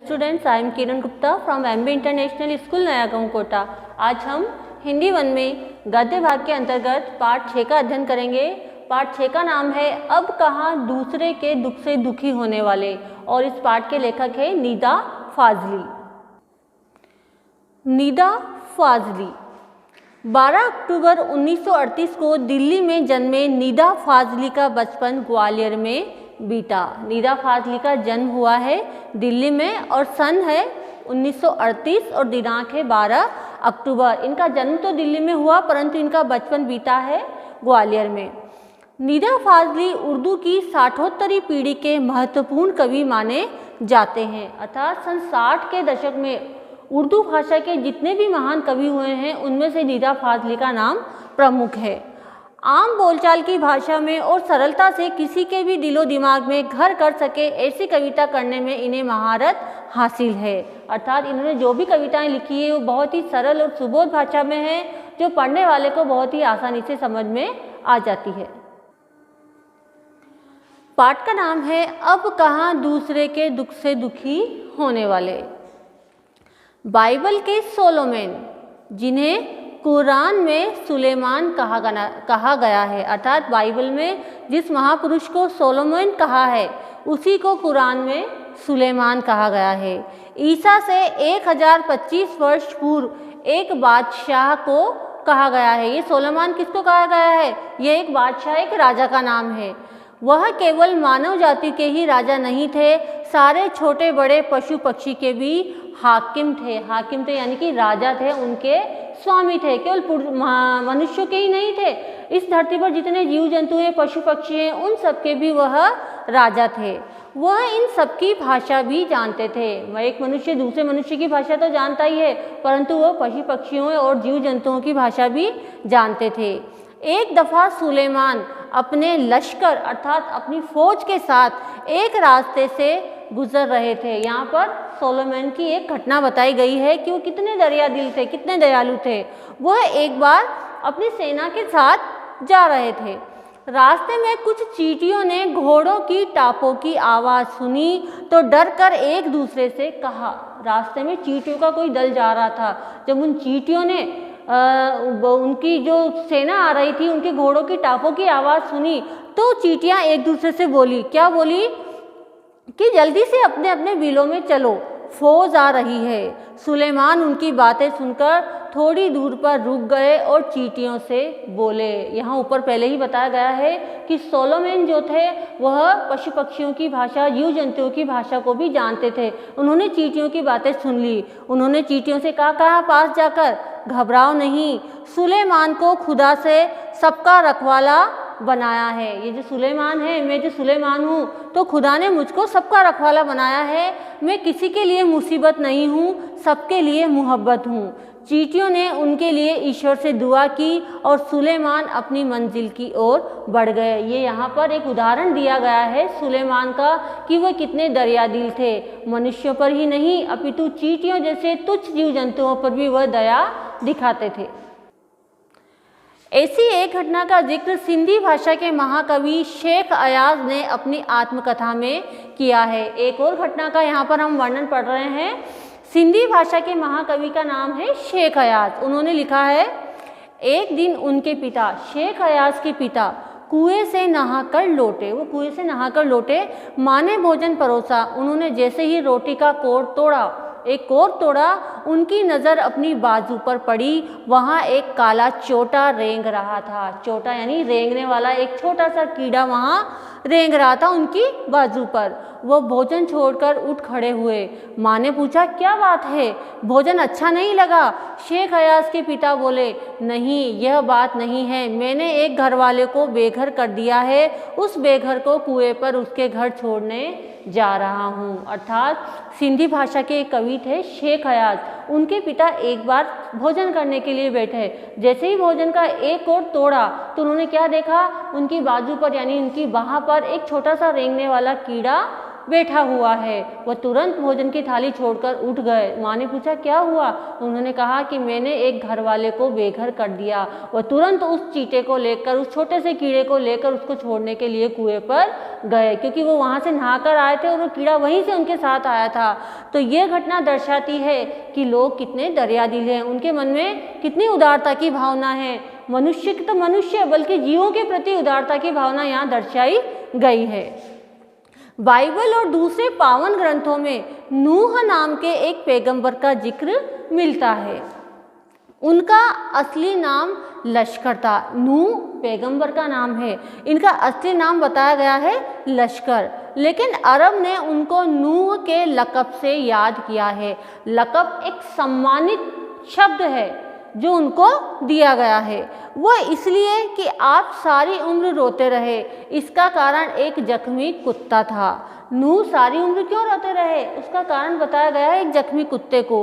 Students, I am Kiran Gupta from MB international school नया गांव कोटा। आज हम हिंदी 1 में गद्य भाग के अंतर्गत पाठ 6 का अध्ययन करेंगे। पाठ 6 का नाम है अब कहाँ दूसरे के दुख से दुखी होने वाले, और इस पाठ के लेखक है निदा फाजली। निदा फाजली 12 अक्टूबर 1938 को दिल्ली में जन्मे निदा फाजली का बचपन ग्वालियर में बीता। निदा फाजली का जन्म हुआ है दिल्ली में और सन है 1938 और दिनांक है 12 अक्टूबर। इनका जन्म तो दिल्ली में हुआ परंतु इनका बचपन बीता है ग्वालियर में। निदा फाजली उर्दू की 60वीं पीढ़ी के महत्वपूर्ण कवि माने जाते हैं, अर्थात सन 60 के दशक में उर्दू भाषा के जितने भी महान कवि हुए हैं उनमें से निदा फाजली का नाम प्रमुख है। आम बोलचाल की भाषा में और सरलता से किसी के भी दिलो दिमाग में घर कर सके ऐसी कविता करने में इन्हें महारत हासिल है, अर्थात इन्होंने जो भी कविताएं लिखी है वो बहुत ही सरल और सुबोध भाषा में है, जो पढ़ने वाले को बहुत ही आसानी से समझ में आ जाती है। पाठ का नाम है अब कहाँ दूसरे के दुख से दुखी होने वाले। बाइबल के सोलोमन, जिन्हें कुरान में सुलेमान कहा गया है, अर्थात बाइबल में जिस महापुरुष को सोलोमन कहा है उसी को कुरान में सुलेमान कहा गया है। ईसा से 1025 वर्ष पूर्व एक बादशाह को कहा गया है। ये सोलोमान किसको कहा गया है? ये एक बादशाह, एक राजा का नाम है। वह केवल मानव जाति के ही राजा नहीं थे, सारे छोटे बड़े पशु पक्षी के भी हाकिम थे। हाकिम थे यानी कि राजा थे, उनके स्वामी थे। केवल मनुष्यों के ही नहीं थे, इस धरती पर जितने जीव जंतु हैं, पशु पक्षी हैं, उन सबके भी वह राजा थे। वह इन सबकी भाषा भी जानते थे। एक मनुष्य दूसरे मनुष्य की भाषा तो जानता ही है, परंतु वह पशु पक्षियों और जीव जंतुओं की भाषा भी जानते थे। एक दफ़ा सुलेमान अपने लश्कर अर्थात अपनी फौज के साथ एक रास्ते से गुजर रहे थे। यहाँ पर सोलोमन की एक घटना बताई गई है कि वो कितने दरिया दिल थे, कितने दयालु थे। वह एक बार अपनी सेना के साथ जा रहे थे। रास्ते में कुछ चींटियों ने घोड़ों की टापों की आवाज़ सुनी तो डर कर एक दूसरे से कहा। रास्ते में चींटियों का कोई दल जा रहा था। जब उन चींटियों ने उनकी जो सेना आ रही थी, उनके घोड़ों की टापों की आवाज़ सुनी तो चींटियाँ एक दूसरे से बोली, क्या बोली कि जल्दी से अपने अपने बिलों में चलो, फौज आ रही है। सुलेमान उनकी बातें सुनकर थोड़ी दूर पर रुक गए और चींटियों से बोले। यहाँ ऊपर पहले ही बताया गया है कि सोलोमन जो थे वह पशु पक्षियों की भाषा, जीव जंतुओं की भाषा को भी जानते थे। उन्होंने चींटियों की बातें सुन ली। उन्होंने चींटियों से कहा पास जाकर, घबराओ नहीं, सुलेमान को खुदा से सबका रखवाला बनाया है। ये जो सुलेमान है, मैं जो सुलेमान हूँ, तो खुदा ने मुझको सबका रखवाला बनाया है। मैं किसी के लिए मुसीबत नहीं हूँ, सबके लिए मोहब्बत हूँ। चींटियों ने उनके लिए ईश्वर से दुआ की और सुलेमान अपनी मंजिल की ओर बढ़ गए। ये यहाँ पर एक उदाहरण दिया गया है सुलेमान का कि वह कितने दरियादिल थे। मनुष्यों पर ही नहीं अपितु चींटियों जैसे तुच्छ जीव जंतुओं पर भी वह दया दिखाते थे। ऐसी एक घटना का जिक्र सिंधी भाषा के महाकवि शेख अयाज ने अपनी आत्मकथा में किया है। एक और घटना का यहाँ पर हम वर्णन पढ़ रहे हैं। सिंधी भाषा के महाकवि का नाम है शेख अयाज। उन्होंने लिखा है, एक दिन उनके पिता, शेख अयाज के पिता कुएं से नहाकर लौटे। वो कुएं से नहाकर लौटे। माँ ने भोजन परोसा। उन्होंने जैसे ही रोटी का कोर तोड़ा, एक कोर तोड़ा, उनकी नज़र अपनी बाजू पर पड़ी। वहाँ एक काला चोटा रेंग रहा था। चोटा यानी रेंगने वाला एक छोटा सा कीड़ा वहाँ रेंग रहा था उनकी बाजू पर। वो भोजन छोड़कर उठ खड़े हुए। माँ ने पूछा, क्या बात है, भोजन अच्छा नहीं लगा? शेख अयाज के पिता बोले, नहीं, यह बात नहीं है। मैंने एक घर वाले को बेघर कर दिया है। उस बेघर को कुएं पर उसके घर छोड़ने जा रहा हूँ। अर्थात सिंधी भाषा के एक कवि थे शेख अयाज। उनके पिता एक बार भोजन करने के लिए बैठे। जैसे ही भोजन का एक और तोड़ा तो उन्होंने क्या देखा, उनकी बाजू पर यानी उनकी बाह पर एक छोटा सा रेंगने वाला कीड़ा बैठा हुआ है। वह तुरंत भोजन की थाली छोड़कर उठ गए। माँ ने पूछा क्या हुआ? उन्होंने कहा कि मैंने एक घर वाले को बेघर कर दिया। वह तुरंत उस चींटे को लेकर, उस छोटे से कीड़े को लेकर उसको छोड़ने के लिए कुएं पर गए, क्योंकि वो वहाँ से नहाकर आए थे और वो कीड़ा वहीं से उनके साथ आया था। तो ये घटना दर्शाती है कि लोग कितने दरियादिल हैं, उनके मन में कितनी उदारता की भावना है। मनुष्य तो मनुष्य बल्कि जीवों के प्रति उदारता की भावना यहाँ दर्शाई गई है। बाइबल और दूसरे पावन ग्रंथों में नूह नाम के एक पैगंबर का जिक्र मिलता है। उनका असली नाम लश्कर था। नूह पैगंबर का नाम है, इनका असली नाम बताया गया है लश्कर, लेकिन अरब ने उनको नूह के लक़ब से याद किया है। लक़ब एक सम्मानित शब्द है जो उनको दिया गया है। वो इसलिए कि आप सारी उम्र रोते रहे। इसका कारण एक जख्मी कुत्ता था। नूह सारी उम्र क्यों रोते रहे, उसका कारण बताया गया है एक जख्मी कुत्ते को।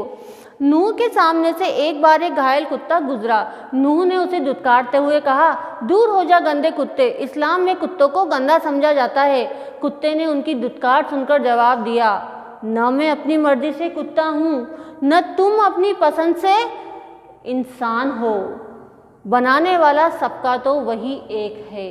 नूह के सामने से एक बार एक घायल कुत्ता गुजरा। नूह ने उसे दुत्कारते हुए कहा, दूर हो जा गंदे कुत्ते। इस्लाम में कुत्तों को गंदा समझा जाता है। कुत्ते ने उनकी दुत्कार सुनकर जवाब दिया, न मैं अपनी मर्जी से कुत्ता हूँ, न तुम अपनी पसंद से इंसान हो। बनाने वाला सबका तो वही एक है।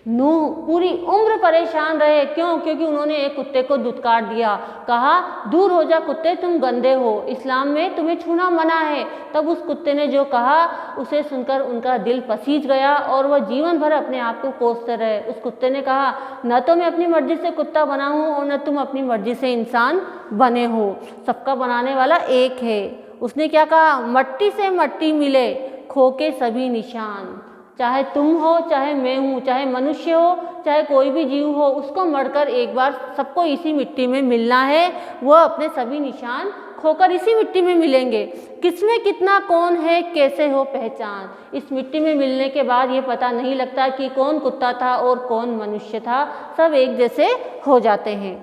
नूह पूरी उम्र परेशान रहे। क्यों? क्योंकि उन्होंने एक कुत्ते को दुत्कार दिया, कहा दूर हो जा कुत्ते, तुम गंदे हो, इस्लाम में तुम्हें छूना मना है। तब उस कुत्ते ने जो कहा उसे सुनकर उनका दिल पसीज गया और वह जीवन भर अपने आप को कोसते रहे। उस कुत्ते ने कहा, न तो मैं अपनी मर्जी से कुत्ता बना हूँ और न तुम अपनी मर्जी से इंसान बने हो। सबका बनाने वाला एक है। उसने क्या कहा, मट्टी से मट्टी मिले खो के सभी निशान। चाहे तुम हो, चाहे मैं हूँ, चाहे मनुष्य हो, चाहे कोई भी जीव हो, उसको मरकर एक बार सबको इसी मिट्टी में मिलना है। वह अपने सभी निशान खोकर इसी मिट्टी में मिलेंगे। किसमें कितना कौन है, कैसे हो पहचान। इस मिट्टी में मिलने के बाद ये पता नहीं लगता कि कौन कुत्ता था और कौन मनुष्य था, सब एक जैसे हो जाते हैं।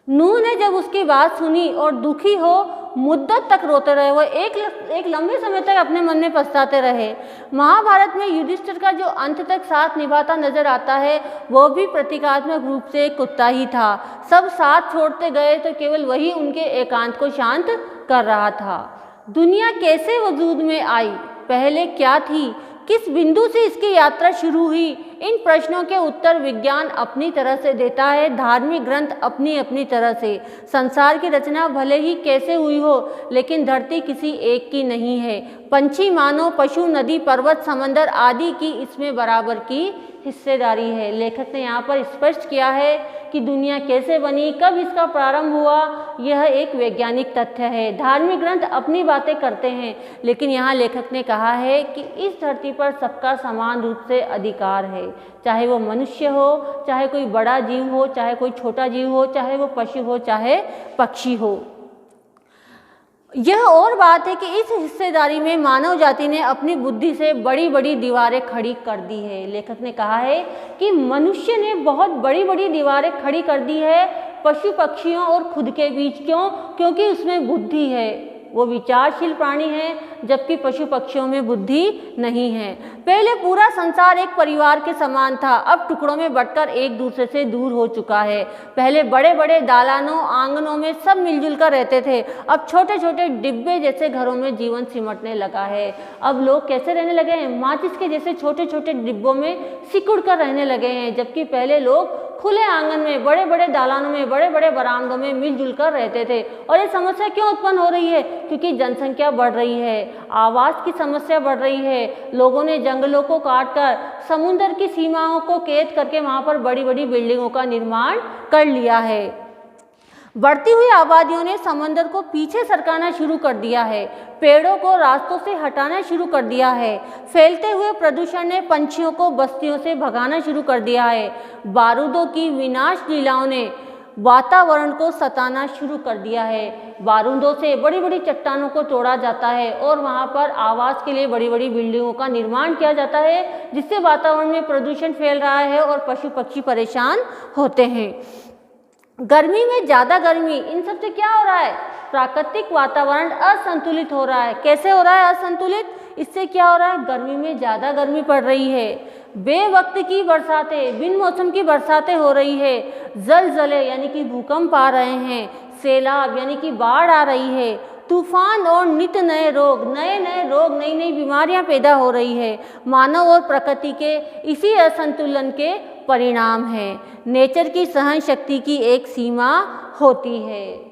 नूह ने जब उसकी बात सुनी और दुखी हो मुद्दत तक रोते रहे। वो एक लंबे समय तक अपने मन में पछताते रहे। महाभारत में युधिष्ठिर का जो अंत तक साथ निभाता नजर आता है वो भी प्रतीकात्मक रूप से एक कुत्ता ही था। सब साथ छोड़ते गए तो केवल वही उनके एकांत को शांत कर रहा था। दुनिया कैसे वजूद में आई, पहले क्या थी, किस बिंदु से इसकी यात्रा शुरू हुई, इन प्रश्नों के उत्तर विज्ञान अपनी तरह से देता है, धार्मिक ग्रंथ अपनी अपनी तरह से। संसार की रचना भले ही कैसे हुई हो, लेकिन धरती किसी एक की नहीं है। पंछी, मानव, पशु, नदी, पर्वत, समंदर आदि की इसमें बराबर की हिस्सेदारी है। लेखक ने यहाँ पर स्पष्ट किया है कि दुनिया कैसे बनी, कब इसका प्रारंभ हुआ, यह एक वैज्ञानिक तथ्य है। धार्मिक ग्रंथ अपनी बातें करते हैं, लेकिन यहाँ लेखक ने कहा है कि इस धरती पर सबका समान रूप से अधिकार है। चाहे वो मनुष्य हो, चाहे कोई बड़ा जीव हो, चाहे कोई छोटा जीव हो, चाहे वो पशु हो, चाहे पक्षी हो। यह और बात है कि इस हिस्सेदारी में मानव जाति ने अपनी बुद्धि से बड़ी बड़ी दीवारें खड़ी कर दी है। लेखक ने कहा है कि मनुष्य ने बहुत बड़ी बड़ी दीवारें खड़ी कर दी है पशु पक्षियों और खुद के बीच। क्यों? क्योंकि उसमें बुद्धि है, वो विचारशील प्राणी है, जबकि पशु पक्षियों में बुद्धि नहीं है। पहले पूरा संसार एक परिवार के समान था, अब टुकड़ों में बंटकर एक दूसरे से दूर हो चुका है। पहले बड़े बड़े दालानों आंगनों में सब मिलजुल कर रहते थे, अब छोटे छोटे डिब्बे जैसे घरों में जीवन सिमटने लगा है। अब लोग कैसे रहने लगे हैं, माचिस के जैसे छोटे छोटे डिब्बों में सिकुड़ कर रहने लगे हैं, जबकि पहले लोग खुले आंगन में, बड़े बड़े दालानों में, बड़े बड़े बरामदों में मिलजुल कर रहते थे। और ये समस्या क्यों उत्पन्न हो रही है? क्योंकि जनसंख्या बढ़ रही है, आवास की समस्या बढ़ रही है। लोगों ने जंगलों को काटकर समुद्र की सीमाओं को कैद करके वहाँ पर बड़ी बड़ी बिल्डिंगों का निर्माण कर लिया है। बढ़ती हुई आबादियों ने समंदर को पीछे सरकाना शुरू कर दिया है, पेड़ों को रास्तों से हटाना शुरू कर दिया है। फैलते हुए प्रदूषण ने पंछियों को बस्तियों से भगाना शुरू कर दिया है। बारूदों की विनाश लीलाओं ने वातावरण को सताना शुरू कर दिया है। बारूदों से बड़ी बड़ी चट्टानों को तोड़ा जाता है और वहाँ पर आवास के लिए बड़ी बड़ी बिल्डिंगों का निर्माण किया जाता है, जिससे वातावरण में प्रदूषण फैल रहा है और पशु पक्षी परेशान होते हैं। गर्मी में ज़्यादा गर्मी, इन सब से क्या हो रहा है? प्राकृतिक वातावरण असंतुलित हो रहा है। कैसे हो रहा है असंतुलित? इससे क्या हो रहा है? गर्मी में ज़्यादा गर्मी पड़ रही है। बेवक्त की बरसातें, बिन मौसम की बरसातें हो रही है। जलजले यानी कि भूकंप आ रहे हैं। सैलाब यानी कि बाढ़ आ रही है। तूफान और नित नए रोग, नए नए रोग, नई नई बीमारियां पैदा हो रही है। मानव और प्रकृति के इसी असंतुलन के परिणाम है। नेचर की सहन शक्ति की एक सीमा होती है।